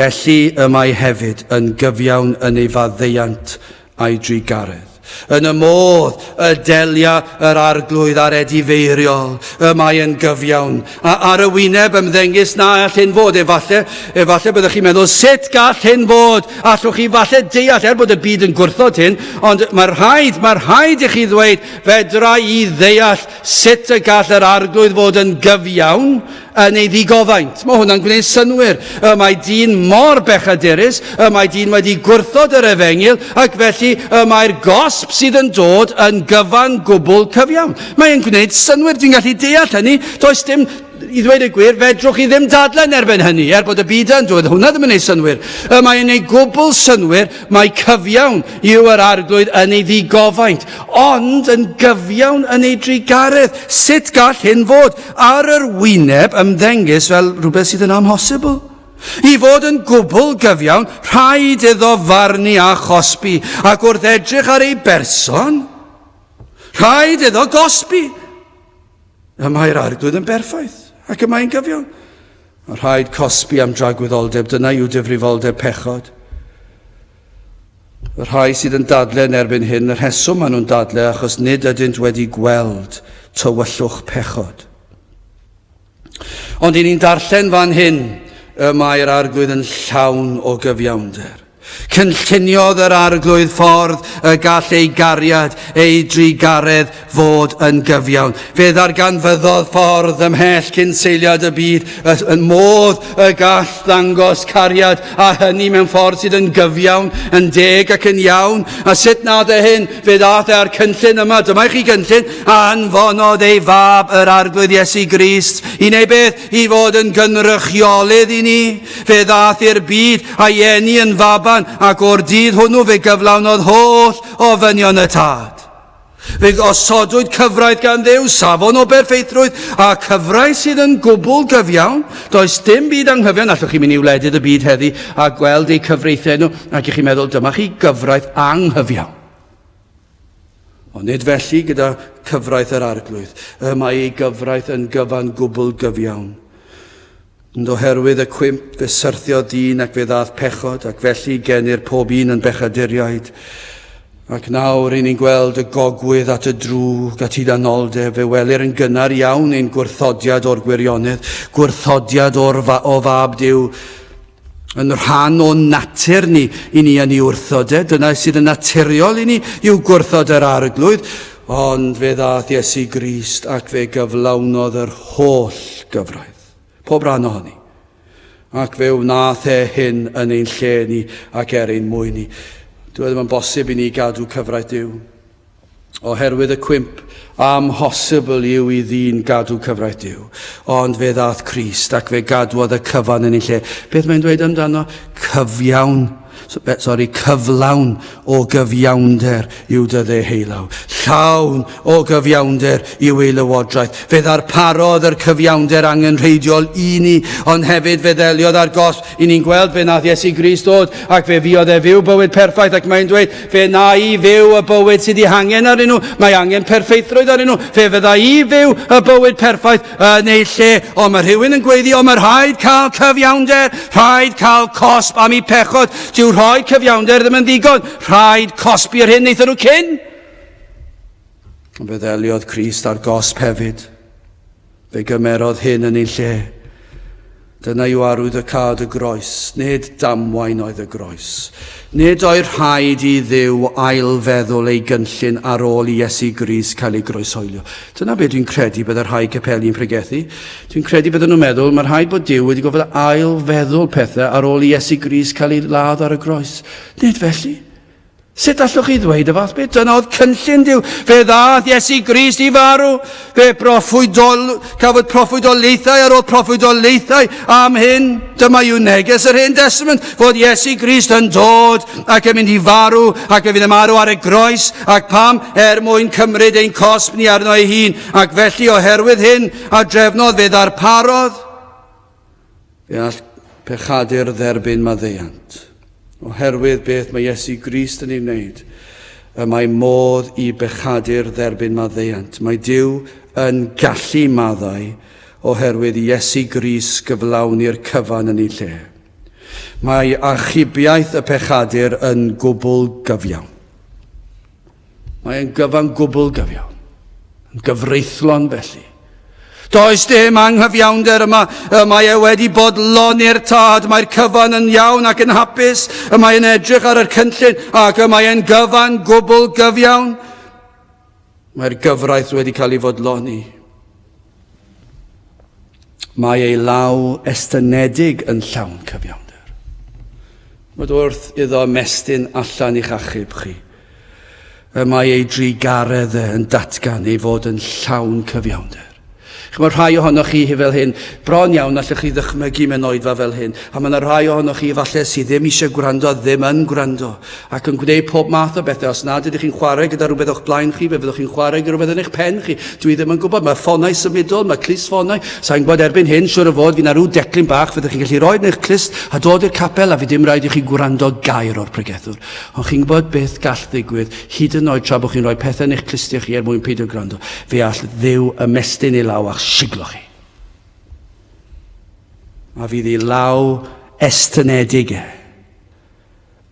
Felly y mae hefyd yn gyfiawn yn ei faddeuant a'i drigaredd. Yn y modd y delia yr arglwydd ar edifeiriol, y mae yn gyfiawn. Ar y wyneb ymddengys na all hyn fod, efallai byddwch chi'n meddwl, sut gall hyn fod? Allwch chi falle deall, bod y byd yn gwrthod hyn, ond mae'r rhaid i chi ddweud, fedra i ddeall sut y gall yr arglwydd fod yn gyfiawn yn ei ddigofaint. Mae hwnna'n gwneud synwyr. Mae dyn mor bechadurus, mae dyn wedi gwrthod yr Efengil, ac felly mae'r gosb sydd yn dod yn gyfan gwbl cyfiawn. Mae'n gwneud synwyr, dwi'n gallu deall hynny. Does dim, i ddweud y gwir, fedrwch chi ddim dadlen erbyn hynny, bod y byd yn dod. Hwnna ddim yn ei synwyr. Mae'n ei gwbl synwyr, mae cyfiawn yw yr arglwydd yn ei ddigofaint, ond yn gyfiawn yn ei drigaredd. Sut gall hyn fod? Ar yr wyneb ymddengys fel rhywbeth sydd yn amhosibl. I fod yn gwbl gyfiawn, rhaid iddo farnu a chosbi, ac wrth edrych ar ei berson, rhaid iddo gosbi. Y mae'r arglwydd yn berffaith, ac y mae'n gyfiawn. Mae rhaid cosbi am dragwyddoldeb, dyna yw difrifoldeb pechod. Y rhai sydd yn dadle yn erbyn hyn, yr rheswm maen nhw'n dadle achos nid ydynt wedi gweld tywyllwch pechod. Ond i ni'n darllen fan hyn, y mae'r arglwydd yn llawn o gyfiawnder. Cynlluniodd yr arglwydd ffordd y gall ei gariad, ei drigaredd fod yn gyfiawn. Fe ddarganfyddodd ffordd ymhell cyn seiliad y byd, yn modd y gall ddangos cariad, a hynny mewn ffordd sydd yn gyfiawn, yn deg ac yn iawn. A sut nad y hyn, fe ddath e'r cynllun yma, dyma i chi gynllun, a anfonodd ei fab yr arglwydd Iesu Grist, i neu beth, i fod yn gynrychiolydd i ni. Fe ddath i'r byd a ieni yn faban, ac o'r dydd hwnnw fe gyflawnodd holl ofynion y tad. Fe osodwyd cyfraith gan Dduw, safon o berffeithrwydd, a cyfraith sydd yn gwbl gyfiawn. Does dim byd anghyfiawn. Allwch chi mynd i wledydd y byd heddi a gweld eu cyfreithiau nhw, ac i chi meddwl, dyma chi gyfraith anghyfiawn. Ond nid felly gyda cyfraith yr arglwydd. Mae ei gyfraith yn gyfan gwbl gyfiawn. Ond oherwydd y cwymp fe syrthio dyn ac fe ddath pechod, ac felly genir pob un yn bechaduriaid. Ac nawr i ni'n gweld y gogwydd at y drwg at hyd anoldeb, fe welir yn gynnar iawn ein gwrthodiad o'r gwirionedd, gwrthodiad o fab Duw, yn rhan o natur ni i ni yn ei wrthod. Dyna sydd yn naturiol i ni yw gwrthod yr arglwydd, ond fe ddath Iesu Grist ac fe gyflawnodd yr holl gyfraith. Pob rhan ohoni. Ac fe wnaeth hyn yn ein lle ni ac ein mwy ni. Dwi ddim yn bosib i ni gadw cyfraith Duw. Oherwydd y cwymp, amhosibl yw i ddyn gadw cyfraith Duw. Ond fe ddath Crist ac fe gadwodd y cyfan yn ei lle. Beth mae'n dweud amdano? Cyflawn o gyfiawnder yw dydde heilaw. Llawn o gyfiawnder yw ei lywodraeth. Fe ddarparodd yr cyfiawnder angenrheidiol i ni, ond hefyd fe ddeliodd ar gosb. I ni'n gweld fe nath Iesu Grist dod ac fe fuodd e fyw bywyd perffaith, ac mae'n dweud fe na i fyw y bywyd sydd i hangen arnyn nhw. Mae angen perfeithrwydd arnyn nhw. Fe fydda i fyw y bywyd perffaith yn ei lle. Ond mae rhywun yn gweiddi, ond mae rhaid cael cyfiawnder, rhaid cael cosb am ei pechod. Dyw rhoi cyfiawnder ddim yn ddigon. Rhaid cosbi'r hyn wnaethon nhw cyn. Fe ddeliodd Crist ar gosb hefyd. Fe gymerodd hyn yn ei lle. Dyna yw arwydd y cad y groes. Nid damwain oedd y groes. Nid oedd rhaid i Dduw ailfeddwl ei gynllun ar ôl i Iesu Grist cael ei groesoelio. Dyna beth dwi'n credu bydd yr rhai capeli'n pregethu. Dwi'n credu bydden nhw'n meddwl mae'r rhaid bod Duw wedi gofod ailfeddwl pethau ar ôl i Iesu Grist cael ei ladd ar y groes. Nid felly. Sut allwch chi ddweud y fath beth? Dyna oedd cynllun Duw. Fe ddath Iesu Grist i farw. Fe cafodd proffwydolaethau ar ôl proffwydolaethau am hyn. Dyma yw neges yr Hen Testament, fod Iesu Grist yn dod ac yn mynd i farw ac yn fydd yn marw ar y groes, ac pam mwyn cymryd ein cosb ni arno ei hun, ac felly oherwydd hyn a drefnodd fe ddarparodd. Fe all pechadur dderbyn maddeuant. Oherwydd beth mae Iesu Grist yn ei wneud, mae modd i bechadur dderbyn maddeuant. Mae Duw yn gallu maddau oherwydd Iesu Grist gyflawni'r cyfan yn ei lle. Mae achubiaeth y pechadur yn gwbl gyfiawn. Mae'n gyfan gwbl gyfiawn. Yn gyfreithlon felly. Does dim anghyfiawnder yma. Mae e wedi bodloni'r tad. Mae'r cyfan yn iawn ac yn hapus. Mae'n edrych ar yr cynllun ac mae'n gyfan gwbl gyfiawn. Mae'r gyfraith wedi cael ei fodloni. Mae ei law estynedig yn llawn cyfiawnder. Mae wrth iddo mestyn allan i'ch achub chi. Mae ei drigaredd yn datgan ei fod yn llawn cyfiawnder. Mae rhai ohonoch chi fel hyn, bron iawn allwch chi ddychmygu mewn oedfa fel hyn, a mae yna rhai ohonoch chi falle sydd ddim eisiau gwrando, ddim yn gwrando, ac yn gwneud pob math o bethau. Os nad ydych chi'n chwarae gyda rhywbeth o'ch blaen chi, fe fyddwch chi'n chwarae gyda rhywbeth yn eich pen chi. Dwi ddim yn gwybod, mae ffonau symudol, mae clus ffonau, sa'n gwybod erbyn hyn, siwr o fod, fi'n rhyw declyn bach, fyddwch chi'n gallu rhoi yn eich clust a dod i'r capel, a fi ddim rhaid i chi gwrando gair o'r pregethwr. Ond chi'n gwybod beth gall ddigwydd, hyd yn oed tra bod chi'n rhoi pethau yn eich clustiau chi mwyn peidio gwrando. Fe all Dduw ymestyn i law a'ch siglo chi. A fydd ei law estynedig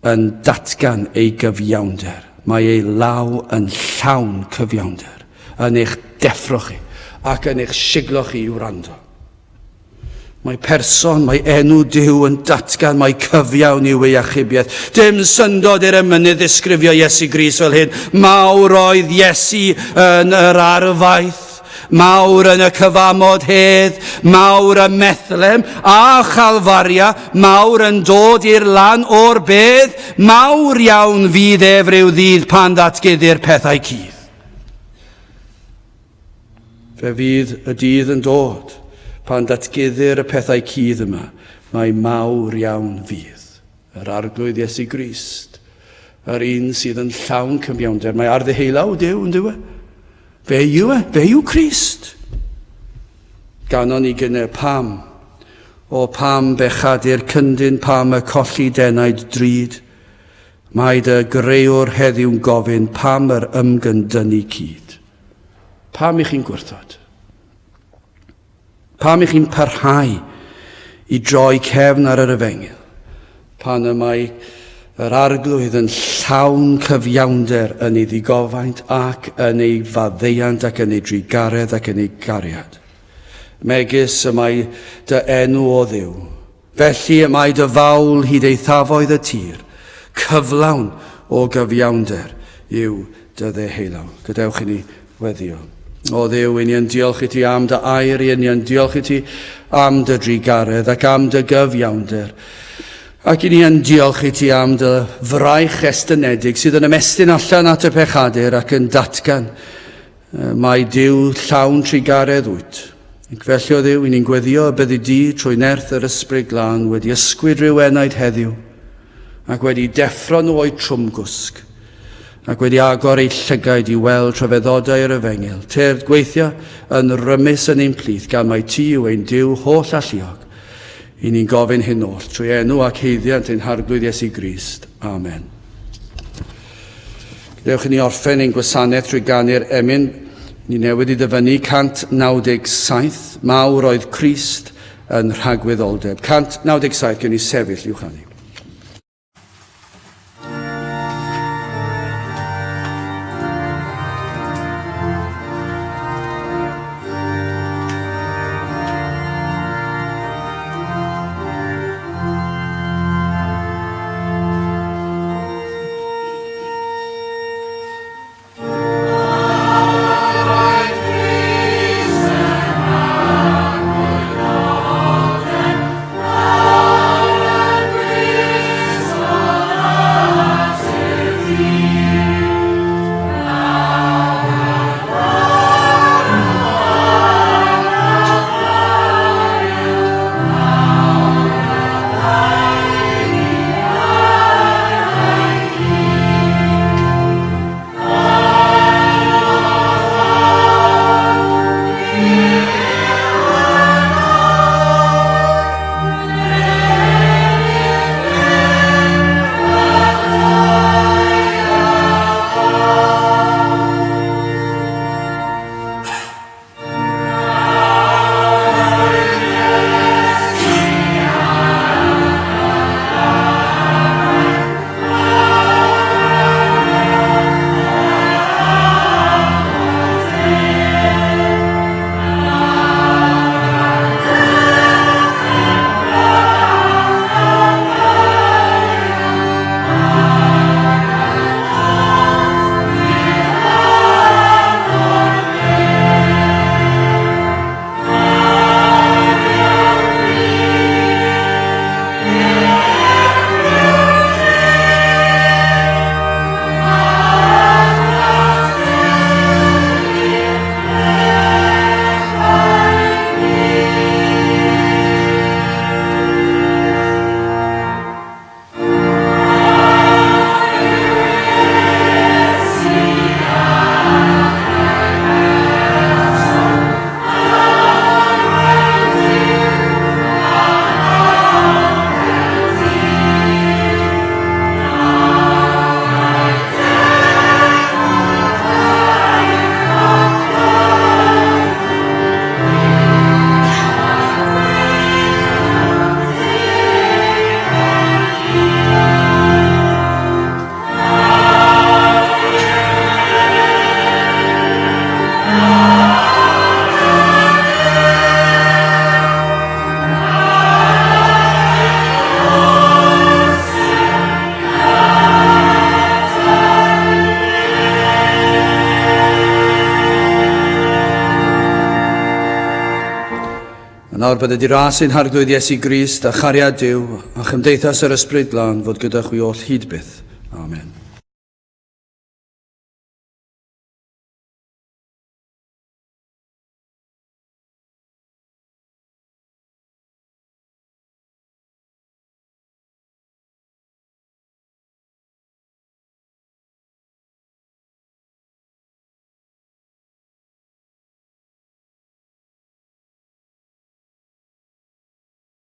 yn datgan ei gyfiawnder. Mae ei law yn llawn cyfiawnder yn eich deffro chi ac yn eich siglo chi i'w wrando. Mae person, mae enw Duw yn datgan, mae cyfiawn i'w ei achubiaeth. Dim syndod i'r emynydd ddisgrifio Iesu Grist fel hyn. Mawr oedd Iesu yn yr arfaeth. Mawr yn y cyfamod hedd, mawr y methlem a chalfaria, mawr yn dod i'r lan o'r bedd, mawr iawn fydd efryw ddydd pan ddatgyddir pethau cudd. Fe fydd y dydd yn dod pan datgyddir y pethau cudd yma, mae mawr iawn fydd. Yr arglwydd Iesu Grist, yr un sydd yn llawn cyfiawnder, mae ar ddeheulaw Duw yn dyw e. Fe yw Crist. Ganon ni gynnau pam, o pam bechadur cyndyn, pam y colli denaid drud. Mae dy greuwr heddiw'n gofyn, pam yr ymgyndynu cyd. Pam i chi'n gwrthod? Pam i chi'n parhau i droi cefn ar yr efengil? Pan y mae yr arglwydd yn llawn cyfiawnder yn ei ddigofaint ac yn ei faddeuant ac yn ei drigaredd ac yn ei gariad. Megis y mae dy enw o Dduw. Felly y mae dy fawl hyd ei thafoedd y tir. Cyflawn o gyfiawnder yw dy ddeheulaw. Gadewch i ni weddio. O Dduw, i ni yn diolch i ti am dy air, i ni yn diolch i ti am dy drigaredd ac am dy gyfiawnder. Ac i ni yn diolch i ti am dy fraich estynedig sydd yn ymestyn allan at y pechadur ac yn datgan. Mae Duw llawn trigaredd wyt. Ac felly o Dduw, i ni'n gweddio y byddu di trwy nerth yr ysbryd glân wedi ysgwyd rhyw enaid heddiw ac wedi deffro nhw o'i trwmgwsg ac wedi agor ei llygaid i weld trafeddodau yr efengil. Tyrd gweithio yn rymus yn ein plith gan mai ti yw ein Duw holl alluog. I ni'n gofyn hyn oll trwy enw ac heiddiant ein harglwydd Iesu Grist. Amen. Gadewch i ni orffen ein gwasanaeth trwy ganu'r emyn. Ni newid i ddyfynu 197, mawr oedd Crist yn rhagwyddoldeb. 197, gen i sefyll i'w chanu. Free A nawr bydde di ras ein harglwydd Iesu Grist a chariad Dyw a chymdeithas yr ysbryd glân fod gyda chwi oll hyd byth. Amen.